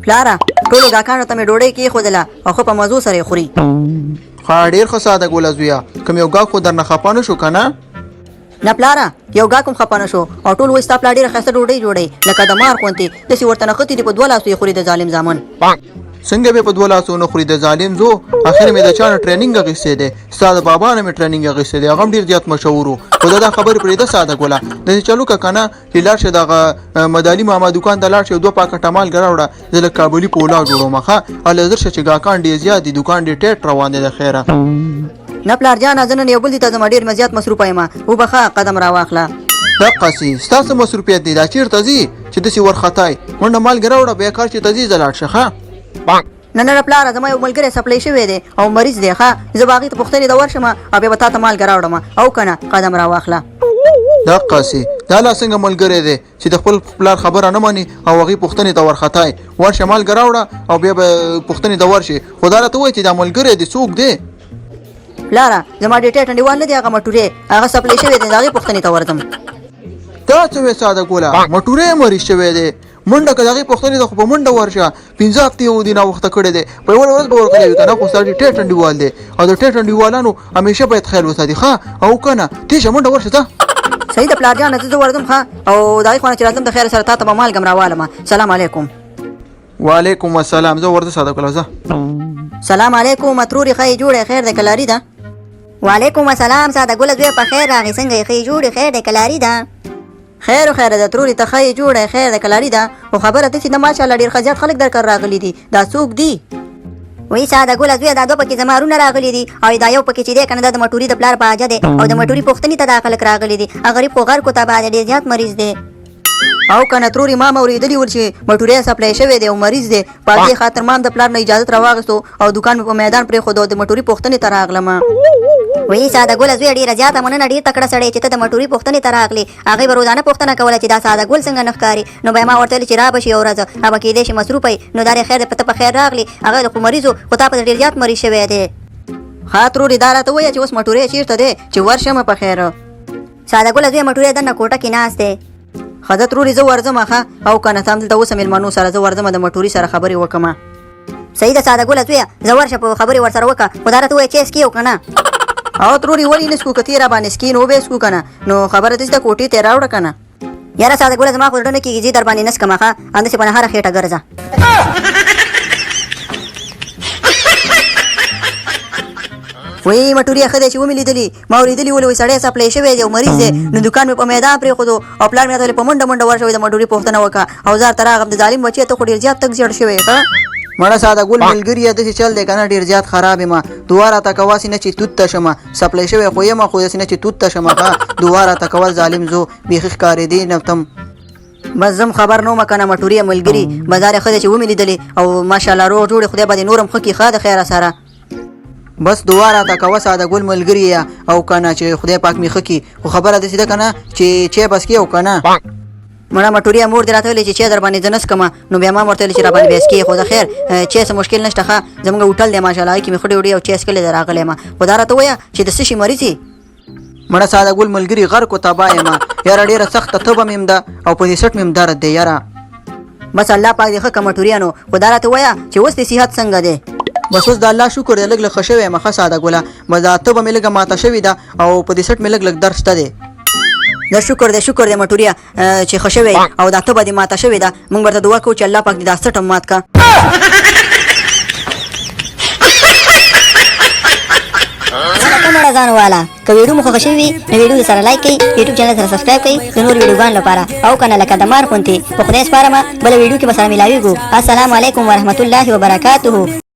پلاره ټولو ګاکانو ته مې ډوډۍ کېښودله او ښه په مزو سره یې خوري. ښه ډېر ښه ساده ګوله زویه، کوم یو ګاک خو درنه خفه نه شو که نه؟ نه پلاره یو ګاک هم خفه نه شو او ټول وایي ستا پلار ډېره ښایسته ډوډۍ جوړوي لکه د مار غوندې، داسې ورته نښتې دي په 2 لاسو یې خوري د ظالم زامن. څنګه به په 2 لاسو نه خوري د ظالم زو؟ اخر مې د چا نه ټریننګ اخیستی دی، ستا د بابا نه مې ټریننګ اخیستی دی، هغه هم ډېر زیات مشهور و. خو دا خبرې پرېږده ساده ګوله، داسې چلو که که نه چې لاړ شې دغه مدالي ماما دوکان ته لاړ شې 2 پاکټه مالګه راوړه، زه لږ کابلي پولاو جوړوم ښه، هله زر شه چې ګاکان ډېر زیات دي، دوکان ډېر ټیټ روان دی د خیره. نه پلار جانه زه نن یو بل دي ته ځم، ډېر مې زیات مصروفه یم، وبخه قدم راواخله. دقسې ستا څه مصروفیت دی؟ دا چېرته ځي چې داسې ورختای؟ منډه مالګه راوړه بیا کار چې ته ځې زه لاړ شه ښه. نه پلاره زما یو ملګری سپلی شوی دی او مریض دی ښه، زه به هغې ته پوښتنې ته ورشم او بیا به تا ته مالګه راوړم او که نه قدم راواخله. دقسې دا لا څنګه ملګری دی چې د خپل پلار خبره نه مني او هغې پوښتنې ته ورختای؟ ورشه مالګه راوړه او بیا به پوښتنې ته ورشي. خو دا راته ووایي چې دا ملګری دی څوک دی؟ پلاره زما ډېر ټیټ انډیوال نه دی هغه مټورې، هغه سپلی شوی دی د هغې پوښتنې ته ورځم. دا څه وې ساده ګوله، مټورې مریض شوی دی، منډه که د هغې پوښتنې ته خو په منډه ورشه، 15 هفتې یې ودي ناوخته کړی دی، په یوه ورځ به ورغلی وي که نه. خو ستا ډېر ټیټ انډیوال دی او د ټیټ انډیوالانو همیشه باید خیال وساتي ښه، او که نه تېشه منډه ورشه ځه. صحیح ده پلار جانه زه ورځم ښه، او د هغې خوا نه چې راتلم د خیر سره تا ته به مالګه م راوالم. سلام علیکم. وعلیکم السلام. زه ورځه ساده ګوله ځه. سلام علیکم مترورې ښه یې جوړې خیر دی که لاري ده؟ وعلیکم السلام ساده ګله زویه په خیر راغې، څنګه یې ښه یې جوړې خیر دی که لاري ده؟ خیر ده ترورې ته ښه یې جوړی خیر دی که لاري ده؟ خو خبره داسې ده ماشاءالله ډېر ښه زیات خلک در کره راغلي دي، دا څوک دي؟ وایي ساده ګله زویه دا 2 پکې زما رونه راغلي دي او دا یو پکې چې دی که نه دا د مټوري د پلار په حاجه دی او د مټوري پوښتنې ته دا خلک راغلي دي. غریب خو غر کو تباه دی، ډېر زیات مریض دی. او که نه ترورې ما اورېدلي ول چې مټوری سپلی شوی دی او مریض دی، په همدې خاطر ما هم د پلار نه اجازت راواغېستو او دوکان مې په میدان پرېښود او د مټوري پوښتنې ته راغلم. وایي ساده ګله زویه ډېره زیاته مننه، ډېر تکړه سړی چې ته د مټوري پوښتنې ته راغلې. هغې به روزانه پوښتنه کوله چې دا ساده ګل څنګه نه ښکاري، نو بیا ما ورته ویل چې را به شي یو ورځ، هغه کېدی شي مصروفه یې، نو دا دی خیر دی ته په خیر راغلې. هغه خو مریض و خو تا په ډېر زیات مریض شوی دی. ښه ترورې دا راته ووایه چې اوس مټوری چېرته دی چې ورشم په خیر. ساده ګله زویه مټوری دننه کوټه کې ناست دی. ښه ده ترورې زه ورځم ښه، او که نه ته همدلته اوسه مېلمنو سره زه ورځم د مټوري سره خبرې وکړم. صحیح ده ساده ګله زویه زه ورشه په خبرې ورسره وکړه، خو دا راته ووایه چې څکي او که نه؟ او ترورې ولې نه څکو که تی راباندې څکي نو وبې څکو که نه، نو خبره داسې ده کوټې ته یې راوړه که نه. یاره ساده ګله زما خو زړه نه کېږي ځي در باندې نه څکم ښه، همداسې په نهاره خېټه ګرځه. وایي مټوري ښه دی چې ومې لیدلي، ما اورېدلي ول وایي سړی سپلی شوی دی او مریض دی، نو دوکان مې په میدان پرېښودو او پلار مې راته په منډه ورشه وایي د مټوري پوښتنه وکړه او زه ورته راغلم. د ظالم بچیه ته خو ډېر زیات تک زیړ شوی ښه. مړه ساده ګل ملګري یې داسې چل دی که نه ډېر زیات خراب یم. دعا راته کوه هسې نه چې توت ته شمه، سپلی شوی خو یم خو داسې نه چې توت ته شمه ښه. دعا راته کول ظالم زو بیخي ښکارېدې نه تم. بس زم خبر نه وم که نه مټوري ملګري بازار یې ښه دی چې ومې لیدلې او ماشاءالله روغ جوړې خدای به دې نور هم ښه کړي ښه د خیره سره. بس دعا راته کوه ساده ګل ملګري یې او که نه چې خدای پاک مې ښه کړي. خو خبره داسې ده که نه چې چای بس کړي او که نه. مړه مټوري مور دې راته ویلې چې چای در باندې زه نه څکم، نو بیا ما ورته ویلې چې را باندې بیا څکې. خو د خیر چای څه مشکل نشته ښه، زموږ هوټل دی ماشاءالله هغې کې مې ښه ډوډۍ او چای څکلی دی راغلی یم. خو دا راته ووایه چې د څه شي مریض یې؟ مړه ساده ګل ملګري غر کو تباه یم یاره، ډېره سخته تبه مې ده او په دې سټ مې درد دی یاره. بس الله پاک دې ښه کړه مټوریانو. خو دا راته ووایه چې اوس دې صحت څنګه دی؟ بس اوس د الله شکر دی لږ لږ ښه شوی یم ښه ساده ګله. بس دا تبه مې لږه ماته شوې ده او په دې سټ مې لږ درد شته دی. دا شکر دی مټوریا چې ښه شوی او دا تبه دې ماته شوې ده. موږ ورته دعا کوو چې الله پاک دې دا سټ هم مات کړه. مړه ځان والا که ویډیو مو خوښه شوې وي نو ویډیو سره لایک کړئ، یوټیوب چینل سره سبسکرایب کړئ د نور ویډیوګانو لپاره، او که نه لکه د مار غوندې په خدای سپارم بله ویډیو کې به سره ملاویږو. السلام علیکم ورحمة الله وبرکاته.